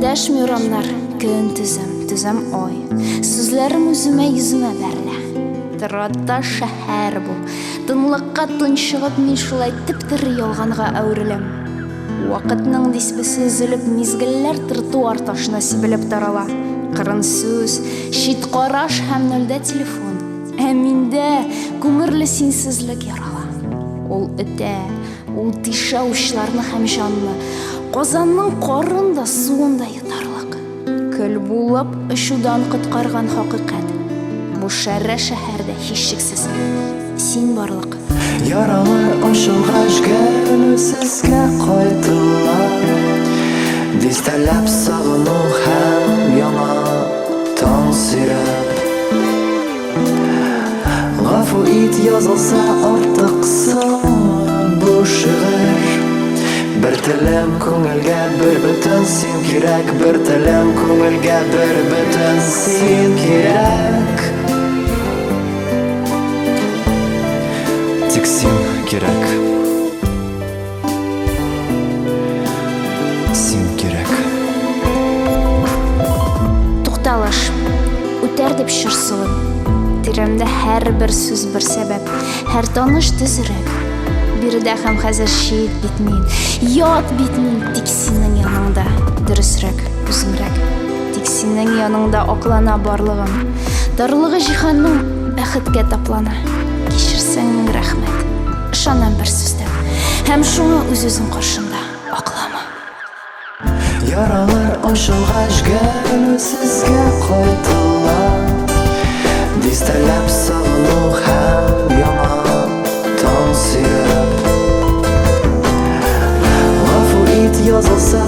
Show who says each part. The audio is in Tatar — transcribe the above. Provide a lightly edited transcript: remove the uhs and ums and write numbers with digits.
Speaker 1: Дәшми урамнар, көн түзем ой. Сүзләрем үземә йөземә бәрелә. Тыратта шәһәр бу. Тынлыкка тынчыгып мин шулай тип-тир ялганга әвереләм. Вакытның дисбесе өзелеп, мизгелләр тротуар ташына сибелеп тарала. Кырын сүз, шит караш һәм нөлдә телефон. Ә миндә күңерле синсезлек ярала. Ул үтә, ул тиша учларны һәм җанны. Казанның карында суында йотарлык. Көл булып ышудан коткарган хакыйкать. Бу шәррә шәһәрдә һичшиксез син барлык.
Speaker 2: Яралар ачылгач гөлсезгә кайтылар. Дистәләп сагыну һәм яңа таң сирәп. Гафу ит язылса артыксың бу шигырь. Бер телем күңелгә бер бөтен син кирәк. Бер телем күңелгә бер бөтен син кирәк. Тик син кирәк. Син кирәк.
Speaker 1: Тукталыш, үтәр дип чырсылым. Тиремдә һәрбер сүз бер сәбәп, һәр таныш төзерәк. Биредә һәм хәзер шит бит мин, ят бит мин, тик синең яныңда дөресрәк, үземрәк. Тик синең яныңда аклана барлыгым. Дарлыгы җиһанның бәхеткә таплана. Кичерсәң мең рәхмәт. Ышанам бер сүздә. Һәм шуңа үз-үзең каршында аклама.
Speaker 2: Яралар ачылгач гөлсезгә кайтылар. Дистәләп сагыну һәм яңа таң сирәп. Гафу ит язылса